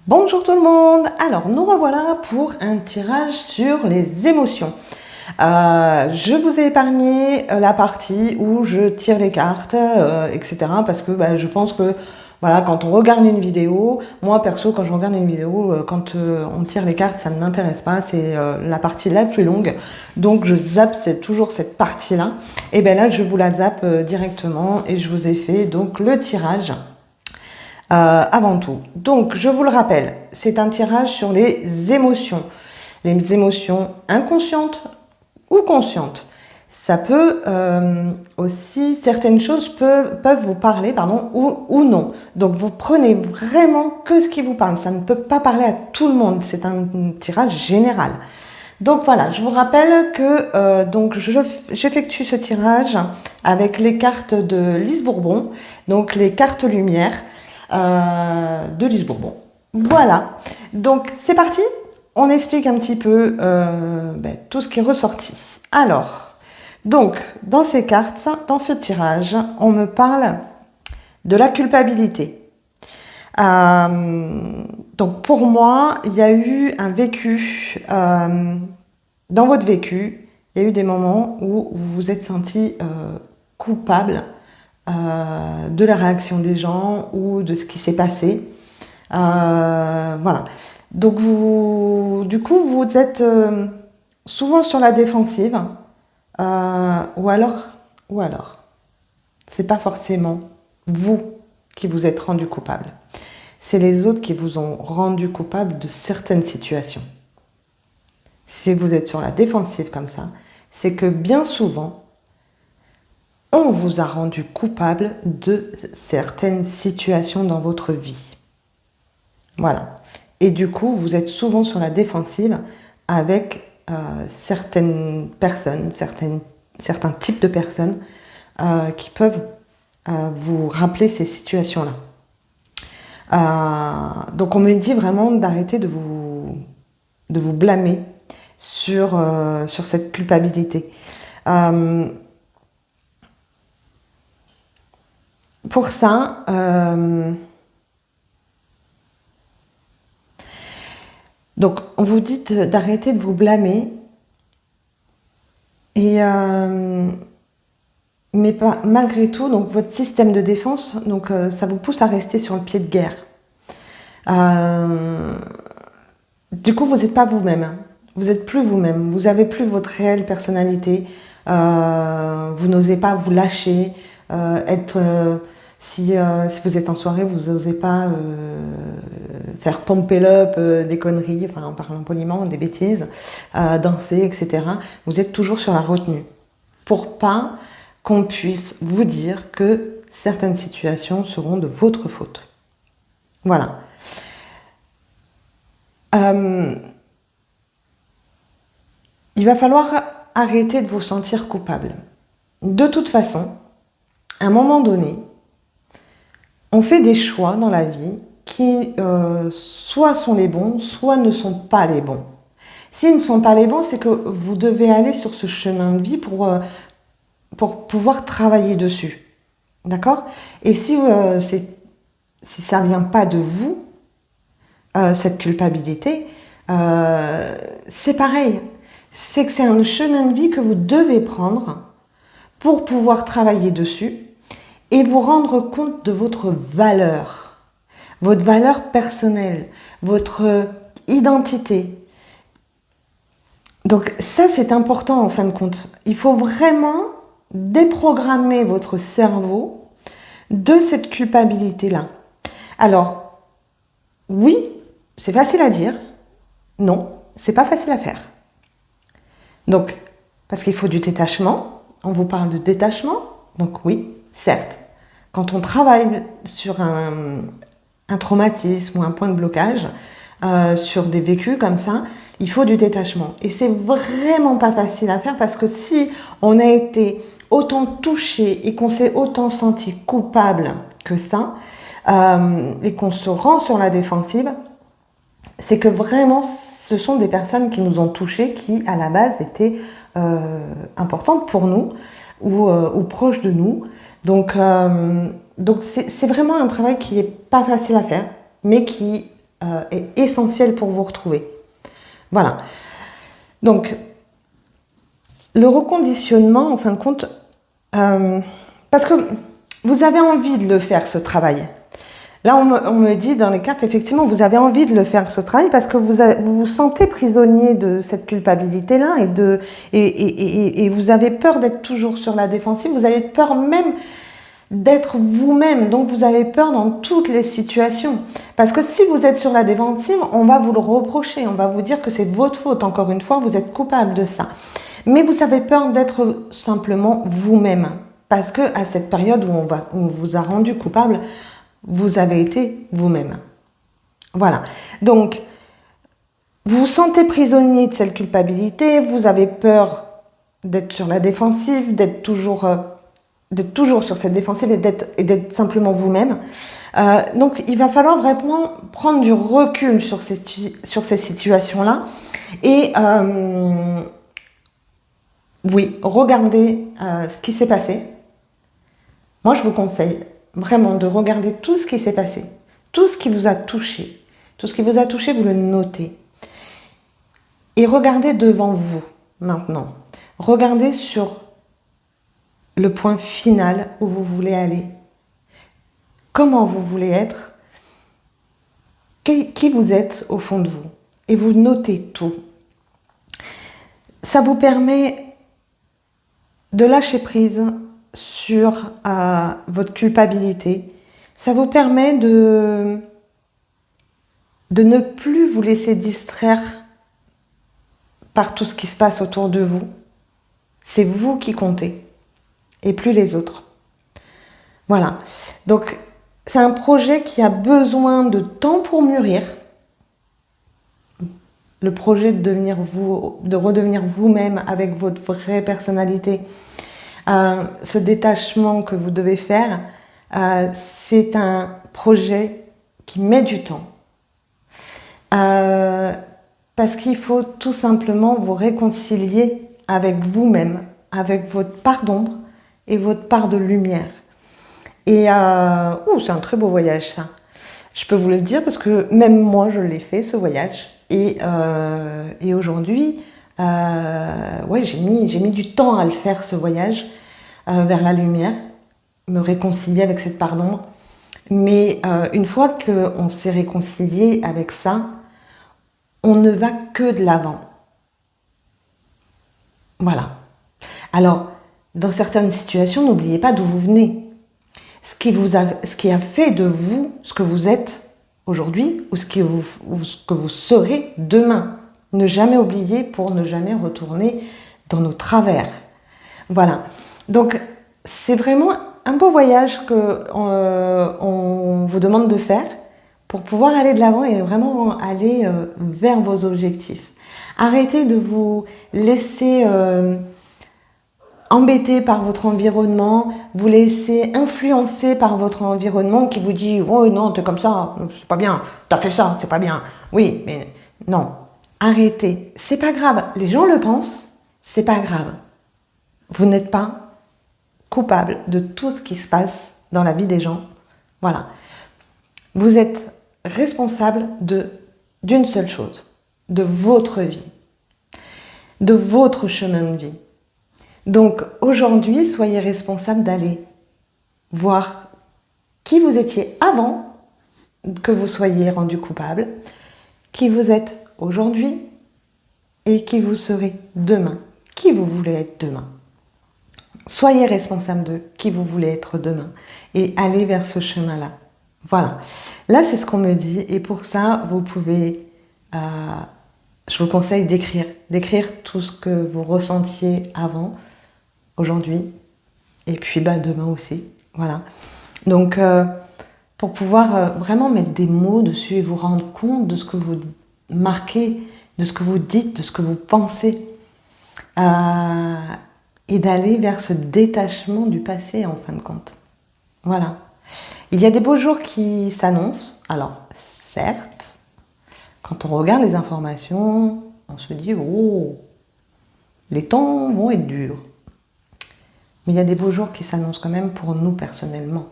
Bonjour tout le monde. Alors nous revoilà pour un tirage sur les émotions. Je vous ai épargné la partie où je tire les cartes, etc. Parce que je pense que voilà, quand on regarde une vidéo, moi perso quand je regarde une vidéo, quand on tire les cartes, ça ne m'intéresse pas, c'est la partie la plus longue. Donc je zappe toujours cette partie-là. Et bien là je vous la zappe directement et je vous ai fait donc le tirage. Avant tout. Donc, je vous le rappelle, c'est un tirage sur les émotions. Les émotions inconscientes ou conscientes. Ça peut aussi, certaines choses peuvent vous parler, pardon, ou non. Donc, vous prenez vraiment que ce qui vous parle. Ça ne peut pas parler à tout le monde. C'est un tirage général. Donc voilà, je vous rappelle que donc j'effectue ce tirage avec les cartes de Lise Bourbon, donc les cartes lumière de Lise Bourbon. Voilà, donc c'est parti, on explique un petit peu tout ce qui est ressorti. Alors, donc dans ces cartes, dans ce tirage, on me parle de la culpabilité. Donc pour moi, il y a eu un vécu, dans votre vécu, il y a eu des moments où vous vous êtes senti coupable de la réaction des gens ou de ce qui s'est passé. Voilà. Donc du coup, vous êtes souvent sur la défensive, ou alors, c'est pas forcément vous qui vous êtes rendu coupable. C'est les autres qui vous ont rendu coupable de certaines situations. Si vous êtes sur la défensive comme ça, c'est que bien souvent, on vous a rendu coupable de certaines situations dans votre vie. Voilà. Et du coup, vous êtes souvent sur la défensive avec certaines personnes, certains types de personnes qui peuvent vous rappeler ces situations-là. Donc on me dit vraiment d'arrêter de vous blâmer sur cette culpabilité. Pour ça, donc on vous dit d'arrêter de vous blâmer, et mais malgré tout, donc votre système de défense, donc ça vous pousse à rester sur le pied de guerre. Du coup, vous n'êtes pas vous-même. Vous n'êtes plus vous-même. Vous n'avez plus votre réelle personnalité. Vous n'osez pas vous lâcher. Si vous êtes en soirée, vous n'osez pas faire pump it up, des conneries, enfin en parlant poliment, des bêtises, danser, etc. Vous êtes toujours sur la retenue. Pour pas qu'on puisse vous dire que certaines situations seront de votre faute. Voilà. Il va falloir arrêter de vous sentir coupable. De toute façon, à un moment donné, on fait des choix dans la vie qui soit sont les bons, soit ne sont pas les bons. S'ils ne sont pas les bons, c'est que vous devez aller sur ce chemin de vie pour pouvoir travailler dessus. D'accord? Et si ça ne vient pas de vous, cette culpabilité, c'est pareil. C'est que c'est un chemin de vie que vous devez prendre pour pouvoir travailler dessus et vous rendre compte de votre valeur personnelle, votre identité. Donc ça, c'est important en fin de compte. Il faut vraiment déprogrammer votre cerveau de cette culpabilité-là. Alors, oui, c'est facile à dire. Non, c'est pas facile à faire. Donc, parce qu'il faut du détachement. On vous parle de détachement. Donc oui, certes, quand on travaille sur un traumatisme ou un point de blocage, sur des vécus comme ça, il faut du détachement. Et c'est vraiment pas facile à faire parce que si on a été autant touché et qu'on s'est autant senti coupable que ça, et qu'on se rend sur la défensive, c'est que vraiment ce sont des personnes qui nous ont touchés, qui à la base étaient importantes pour nous ou proches de nous. Donc c'est vraiment un travail qui n'est pas facile à faire, mais qui est essentiel pour vous retrouver. Voilà. Donc, le reconditionnement, en fin de compte, parce que vous avez envie de le faire, ce travail. Là, on me dit dans les cartes, effectivement, vous avez envie de le faire, ce travail, parce que vous vous sentez prisonnier de cette culpabilité-là et vous avez peur d'être toujours sur la défensive, vous avez peur même d'être vous-même, donc vous avez peur dans toutes les situations. Parce que si vous êtes sur la défensive, on va vous le reprocher, on va vous dire que c'est votre faute, encore une fois, vous êtes coupable de ça. Mais vous avez peur d'être simplement vous-même, parce que à cette période où on vous a rendu coupable, vous avez été vous-même. Voilà. Donc, vous vous sentez prisonnier de cette culpabilité, vous avez peur d'être sur la défensive, d'être toujours sur cette défensive et d'être simplement vous-même. Donc, il va falloir vraiment prendre du recul sur ces situations-là et oui, regardez ce qui s'est passé. Moi, je vous conseille vraiment de regarder tout ce qui s'est passé, tout ce qui vous a touché. Tout ce qui vous a touché, vous le notez. Et regardez devant vous, maintenant. Regardez sur le point final où vous voulez aller. Comment vous voulez être. Qui vous êtes au fond de vous. Et vous notez tout. Ça vous permet de lâcher prise sur votre culpabilité. Ça vous permet de ne plus vous laisser distraire par tout ce qui se passe autour de vous. C'est vous qui comptez et plus les autres. Voilà. Donc, c'est un projet qui a besoin de temps pour mûrir. Le projet de redevenir vous-même avec votre vraie personnalité. Ce détachement que vous devez faire, c'est un projet qui met du temps. Parce qu'il faut tout simplement vous réconcilier avec vous-même, avec votre part d'ombre et votre part de lumière. Et c'est un très beau voyage, ça. Je peux vous le dire parce que même moi, je l'ai fait, ce voyage. Et aujourd'hui, j'ai mis du temps à le faire, ce voyage vers la lumière, me réconcilier avec cette part d'ombre. Mais une fois qu'on s'est réconcilié avec ça, on ne va que de l'avant. Voilà. Alors, dans certaines situations, n'oubliez pas d'où vous venez. Ce qui a fait de vous ce que vous êtes aujourd'hui ou ce que vous serez demain. Ne jamais oublier pour ne jamais retourner dans nos travers. Voilà. Donc, c'est vraiment un beau voyage qu'on vous demande de faire pour pouvoir aller de l'avant et vraiment aller vers vos objectifs. Arrêtez de vous laisser embêter par votre environnement, vous laisser influencer par votre environnement qui vous dit « Oh non, t'es comme ça, c'est pas bien, t'as fait ça, c'est pas bien. » Oui, mais non, arrêtez. C'est pas grave, les gens le pensent, c'est pas grave. Vous n'êtes pas coupable de tout ce qui se passe dans la vie des gens. Voilà. Vous êtes responsable d'une seule chose, de votre vie, de votre chemin de vie. Donc aujourd'hui, soyez responsable d'aller voir qui vous étiez avant que vous soyez rendu coupable, qui vous êtes aujourd'hui et qui vous serez demain, qui vous voulez être demain. Soyez responsable de qui vous voulez être demain et allez vers ce chemin-là. Voilà. Là, c'est ce qu'on me dit et pour ça, vous pouvez... je vous conseille d'écrire tout ce que vous ressentiez avant, aujourd'hui, et puis demain aussi. Voilà. Donc, pour pouvoir vraiment mettre des mots dessus et vous rendre compte de ce que vous marquez, de ce que vous dites, de ce que vous pensez, et d'aller vers ce détachement du passé, en fin de compte. Voilà. Il y a des beaux jours qui s'annoncent. Alors, certes, quand on regarde les informations, on se dit « Oh, les temps vont être durs ». Mais il y a des beaux jours qui s'annoncent quand même pour nous personnellement.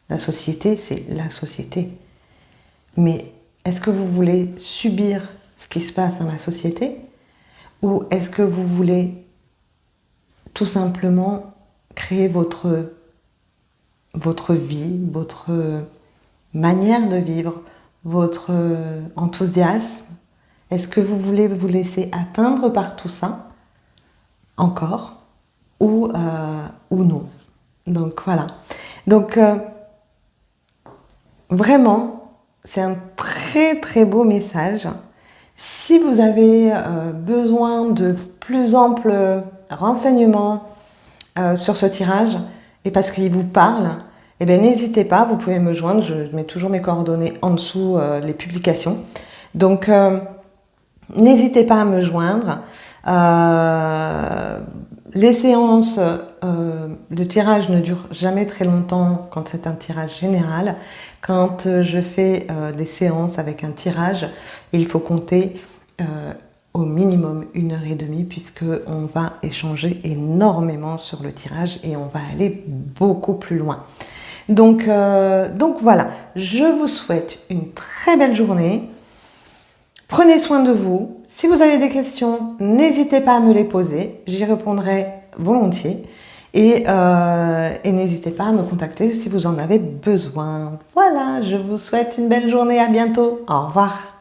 La société, c'est la société. Mais Est-ce que vous voulez subir ce qui se passe dans la société ou est-ce que vous voulez tout simplement créer votre vie, votre manière de vivre, votre enthousiasme? Est-ce que vous voulez vous laisser atteindre par tout ça encore ou non? Donc voilà. Donc vraiment, c'est un très très beau message. Si vous avez besoin de plus amples renseignements sur ce tirage et parce qu'il vous parle, eh bien n'hésitez pas, vous pouvez me joindre, je mets toujours mes coordonnées en dessous les publications. Donc n'hésitez pas à me joindre. Les séances de tirage ne durent jamais très longtemps quand c'est un tirage général. Quand je fais des séances avec un tirage, il faut compter au minimum 1h30 puisqu'on va échanger énormément sur le tirage et on va aller beaucoup plus loin. Donc voilà, je vous souhaite une très belle journée. Prenez soin de vous. Si vous avez des questions, n'hésitez pas à me les poser. J'y répondrai volontiers. Et n'hésitez pas à me contacter si vous en avez besoin. Voilà, je vous souhaite une belle journée. À bientôt. Au revoir.